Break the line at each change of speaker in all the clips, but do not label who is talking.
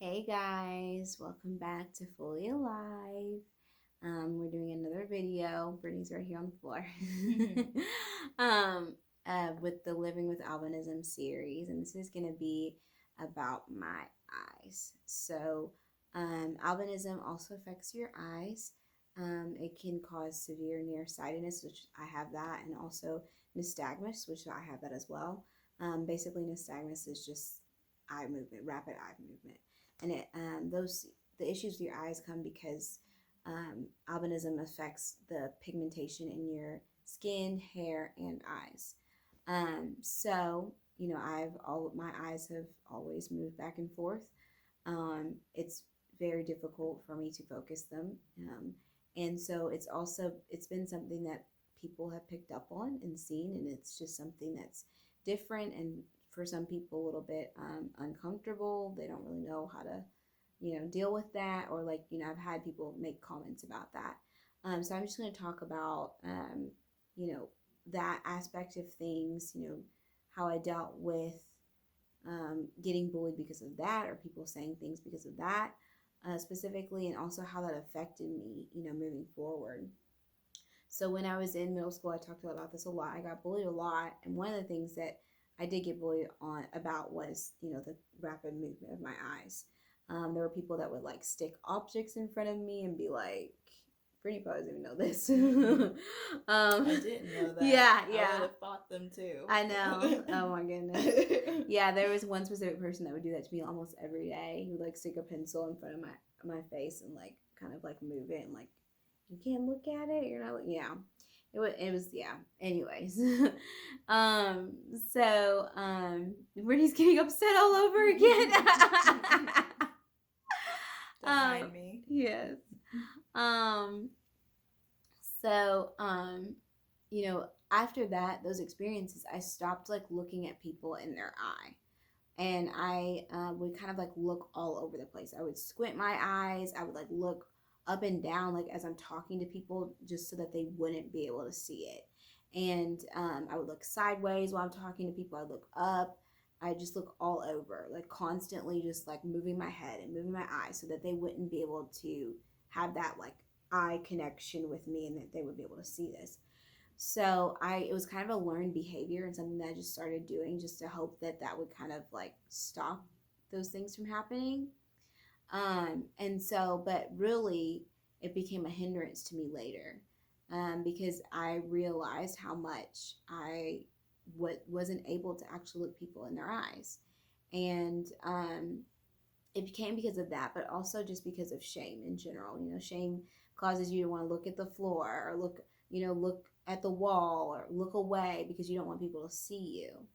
Hey guys, welcome back to Fully Alive. We're doing another video. Brittany's right here on the floor. um, with the Living with Albinism series, and this is gonna be about my eyes. Albinism also affects your eyes. It can cause severe nearsightedness, which I have that, and also nystagmus, which I have that as well. Basically, nystagmus is just eye movement, rapid eye movement, and the issues with your eyes come because albinism affects the pigmentation in your skin, hair, and eyes. I've all my eyes have always moved back and forth. It's very difficult for me to focus them, and so it's been something that people have picked up on and seen, and it's just something that's different and for some people a little bit uncomfortable. They don't really know how to deal with that, or I've had people make comments about that. So I'm just going to talk about you know that aspect of things, how I dealt with getting bullied because of that, or people saying things because of that, specifically, and also how that affected me, moving forward. So when I was in middle school, I talked about this a lot. I got bullied a lot, and one of the things that I did get bullied on about was, the rapid movement of my eyes. There were people that would stick objects in front of me and be like, Brittany probably doesn't even know this.
I didn't know that.
Yeah,
I would have fought them too.
I know. Oh my goodness. Yeah, there was one specific person that would do that to me almost every day. He would stick a pencil in front of my face and kind of move it and you can't look at it. You're not. Yeah. It was yeah. Anyways, um, Brittany's getting upset all over again.
Don't mind me.
Yes. Um, so after that, those experiences, I stopped looking at people in their eye, and I would kind of look all over the place. I would squint my eyes. I would look up and down as I'm talking to people, just so that they wouldn't be able to see it. And I would look sideways while I'm talking to people. I'd look up. I just look all over, constantly, just moving my head and moving my eyes so that they wouldn't be able to have that eye connection with me, and that they would be able to see this. So it was kind of a learned behavior and something that I just started doing just to hope that that would kind of stop those things from happening. But really, it became a hindrance to me later, because I realized how much wasn't able to actually look people in their eyes. And it became because of that, but also just because of shame in general. Shame causes you to want to look at the floor, or look at the wall, or look away because you don't want people to see you.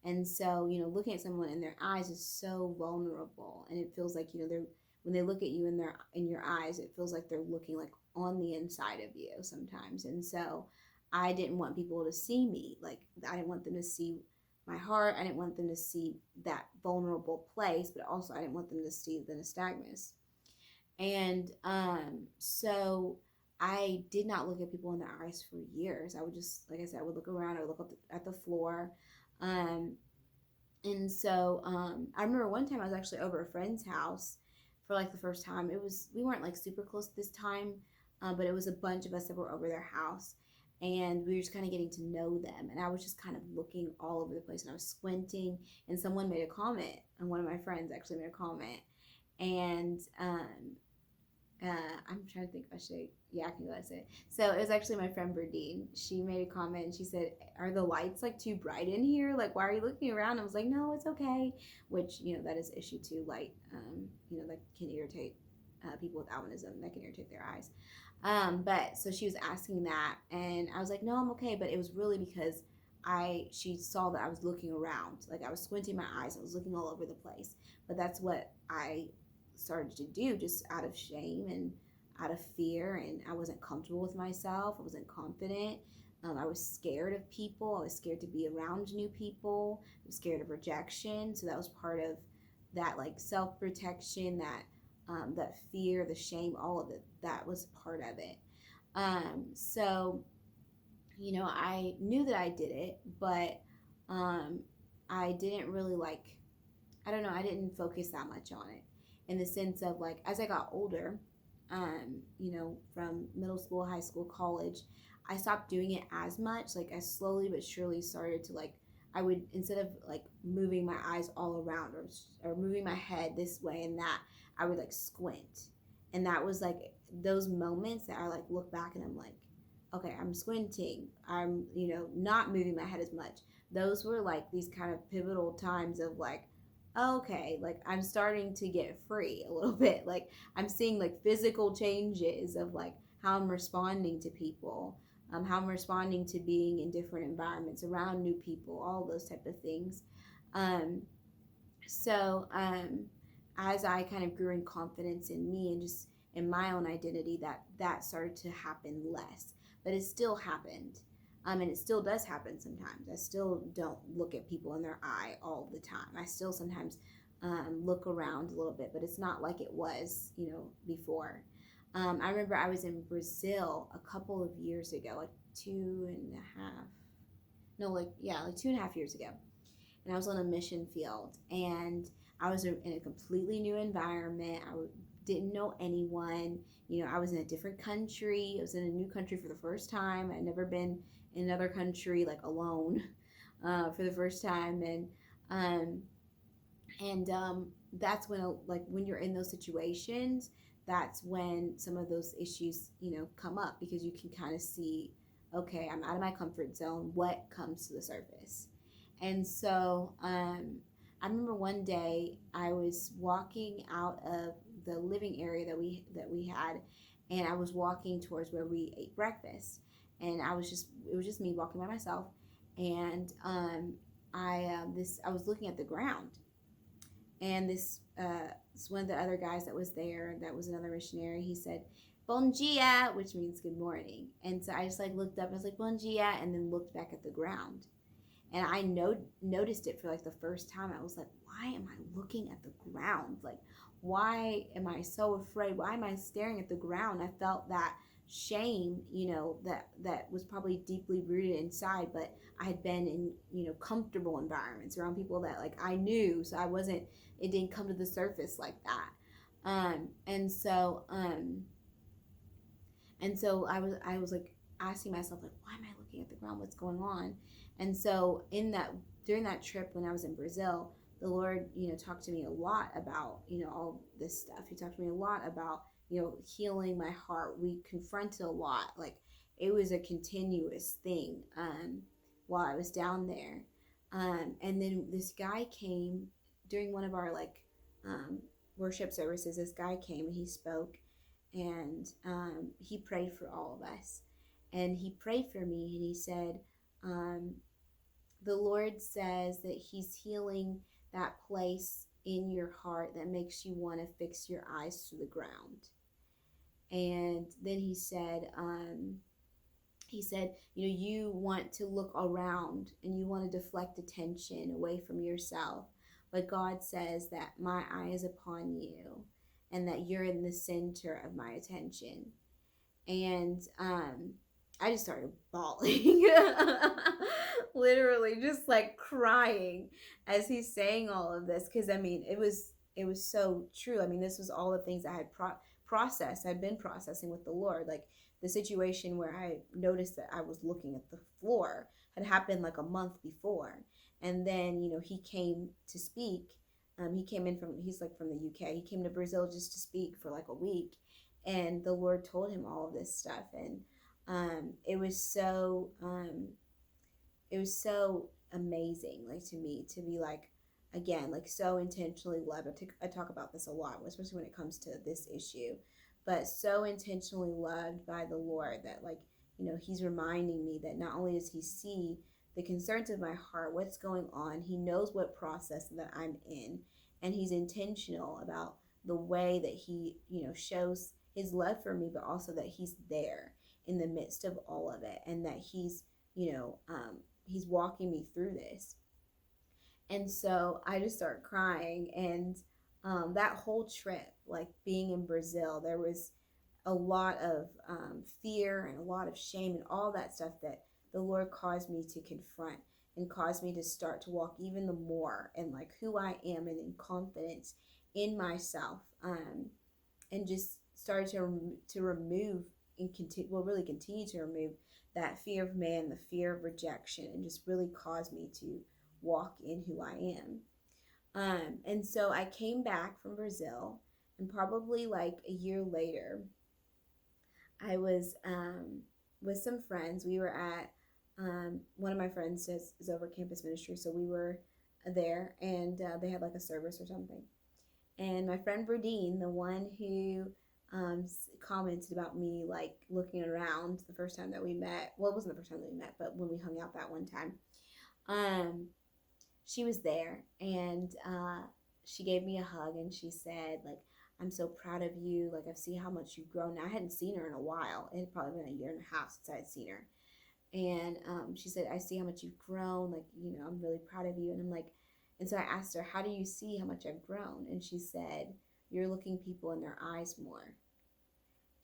And so, looking at someone in their eyes is so vulnerable, and it feels like, they're when they look at you in your eyes, it feels like they're looking on the inside of you sometimes. And so, I didn't want people to see me. I didn't want them to see my heart. I didn't want them to see that vulnerable place, but also I didn't want them to see the nystagmus. And so I did not look at people in their eyes for years. I would just, like I said, I would look around, I would look up at the floor. Um, I remember one time I was actually over a friend's house for the first time. We weren't super close this time, but it was a bunch of us that were over their house, and we were just kind of getting to know them. And I was just kind of looking all over the place, and I was squinting. And someone made a comment, and one of my friends actually made a comment, and I'm trying to think if I should. Yeah, I can go ahead and say it. So it was actually my friend Berdine. She made a comment and she said, "Are the lights too bright in here? Why are you looking around?" I was like, "No, it's okay." Which that is issue too. Light, that can irritate people with albinism. That can irritate their eyes. But so she was asking that, and I was like, "No, I'm okay." But it was really because she saw that I was looking around, I was squinting my eyes. I was looking all over the place. But that's what I started to do, just out of shame and out of fear, and I wasn't comfortable with myself. I wasn't confident. I was scared of people. I was scared to be around new people. I was scared of rejection. So that was part of that self-protection, that fear, the shame, all of it. That was part of it. So I knew that I did it, but I didn't really I don't know, I didn't focus that much on it. in the sense of like, as I got older, from middle school, high school, college, I stopped doing it as much. Like I slowly but surely started to like, I would, instead of like moving my eyes all around, or moving my head this way and that, I would like squint. And that was like those moments that I like look back and I'm like, okay, I'm squinting. I'm, not moving my head as much. Those were like these kind of pivotal times of like, okay, like I'm starting to get free a little bit. Like I'm seeing like physical changes of like how I'm responding to people, how I'm responding to being in different environments around new people, all those type of things. Um, so as I kind of grew in confidence in me and just in my own identity, that started to happen less, but it still happened. And it still does happen sometimes. I still don't look at people in their eye all the time. I still sometimes look around a little bit, but it's not like it was, before. I remember I was in Brazil a couple of years ago, like 2.5, no, like 2.5 years ago. And I was on a mission field, and I was in a completely new environment. I didn't know anyone. I was in a different country. I was in a new country for the first time. I'd never been in another country like alone for the first time, and that's when like when you're in those situations, that's when some of those issues come up, because you can kind of see, okay, I'm out of my comfort zone. What comes to the surface? And so I remember one day I was walking out of the living area that we had, and I was walking towards where we ate breakfast, and it was just me walking by myself, and I was looking at the ground, and this one of the other guys that was there, that was another missionary, he said bon dia, which means good morning. And so I just like looked up and I was like bon dia, and then looked back at the ground, and I noticed it for like the first time. I was like, why am I looking at the ground? Like, why am I so afraid? Why am I staring at the ground? I felt that shame, that was probably deeply rooted inside, but I had been in, comfortable environments around people that like I knew, so it didn't come to the surface like that. And so I was like asking myself, like, why am I looking at the ground? What's going on? And so during that trip when I was in Brazil, the Lord, talked to me a lot about, all this stuff. He talked to me a lot about, healing my heart. We confronted a lot. Like it was a continuous thing while I was down there. And then this guy came during one of our like worship services. This guy came and he spoke, and he prayed for all of us. And he prayed for me, and he said, the Lord says that he's healing that place in your heart that makes you want to fix your eyes to the ground. And then he said, you want to look around and you want to deflect attention away from yourself. But God says that my eye is upon you and that you're in the center of my attention. And I just started bawling, literally just like crying as he's saying all of this, because I mean it was so true. I mean, this was all the things I had processed. I'd been processing with the Lord. Like the situation where I noticed that I was looking at the floor had happened like a month before, and then he came to speak. He's like from the UK. He came to Brazil just to speak for like a week, and the Lord told him all of this stuff. And it was so amazing, like to me, to be like, again, like so intentionally loved. I talk about this a lot, especially when it comes to this issue, but so intentionally loved by the Lord that like, he's reminding me that not only does he see the concerns of my heart, what's going on, he knows what process that I'm in, and he's intentional about the way that he, shows his love for me, but also that he's there in the midst of all of it, and that he's he's walking me through this. And so I just started crying, and that whole trip, like being in Brazil, there was a lot of fear and a lot of shame and all that stuff that the Lord caused me to confront, and caused me to start to walk even the more and like who I am, and in confidence in myself, and just started to remove and continue, well, really continue to remove that fear of man, the fear of rejection, and just really caused me to walk in who I am. And so I came back from Brazil, and probably like a year later, I was with some friends. We were at one of my friends is over campus ministry, so we were there, and they had like a service or something. And my friend Berdine, the one who commented about me like looking around the first time that we met. Well, it wasn't the first time that we met, but when we hung out that one time, um, she was there, and she gave me a hug, and she said like, I'm so proud of you. Like, I see how much you've grown. Now, I hadn't seen her in a while. It had probably been a year and a half since I had seen her. And she said, I see how much you've grown. Like, I'm really proud of you. And I'm like, and so I asked her, how do you see how much I've grown? And she said, you're looking people in their eyes more.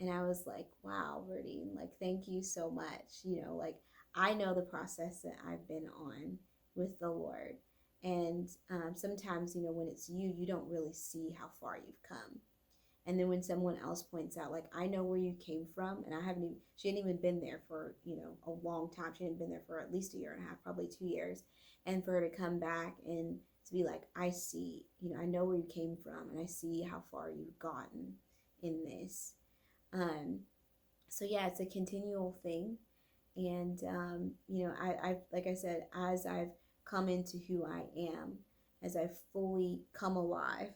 And I was like, wow, Verdine, like, thank you so much. Like, I know the process that I've been on with the Lord. And sometimes, when it's you, you don't really see how far you've come. And then when someone else points out, like, I know where you came from, and she hadn't even been there for, a long time. She hadn't been there for at least a year and a half, probably 2 years. And for her to come back and to be like, I see, I know where you came from, and I see how far you've gotten in this. So yeah, it's a continual thing. And, I like I said, as I've come into who I am, as I've fully come alive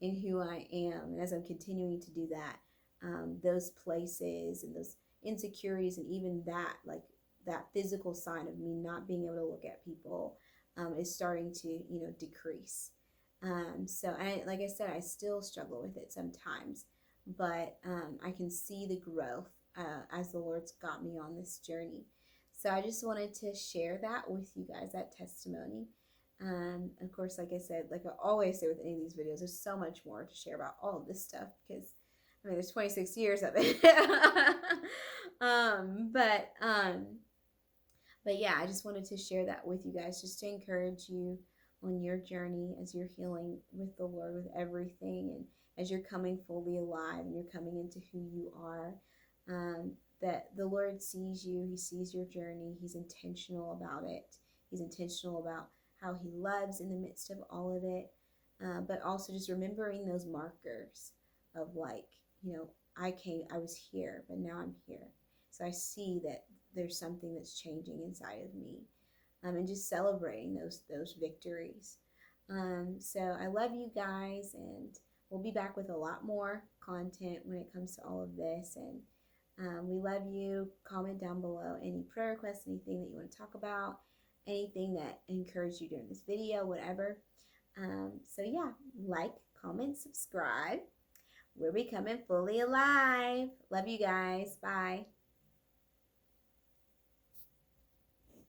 in who I am, and as I'm continuing to do that, those places and those insecurities, and even that, like that physical sign of me not being able to look at people, is starting to, decrease. So like I said, I still struggle with it sometimes, but I can see the growth as the Lord's got me on this journey. So I just wanted to share that with you guys, that testimony. Of course, like I said, like I always say with any of these videos, there's so much more to share about all of this stuff, because there's 26 years of it. But yeah, I just wanted to share that with you guys, just to encourage you on your journey as you're healing with the Lord, with everything, and as you're coming fully alive and you're coming into who you are. That the Lord sees you, He sees your journey, He's intentional about it. He's intentional about how He loves in the midst of all of it, but also just remembering those markers of like, I was here, but now I'm here. So I see that there's something that's changing inside of me, and just celebrating those victories. So I love you guys, and we'll be back with a lot more content when it comes to all of this. And we love you. Comment down below any prayer requests, anything that you want to talk about, anything that encouraged you during this video, whatever. So yeah, like, comment, subscribe. We're becoming fully alive. Love you guys. Bye.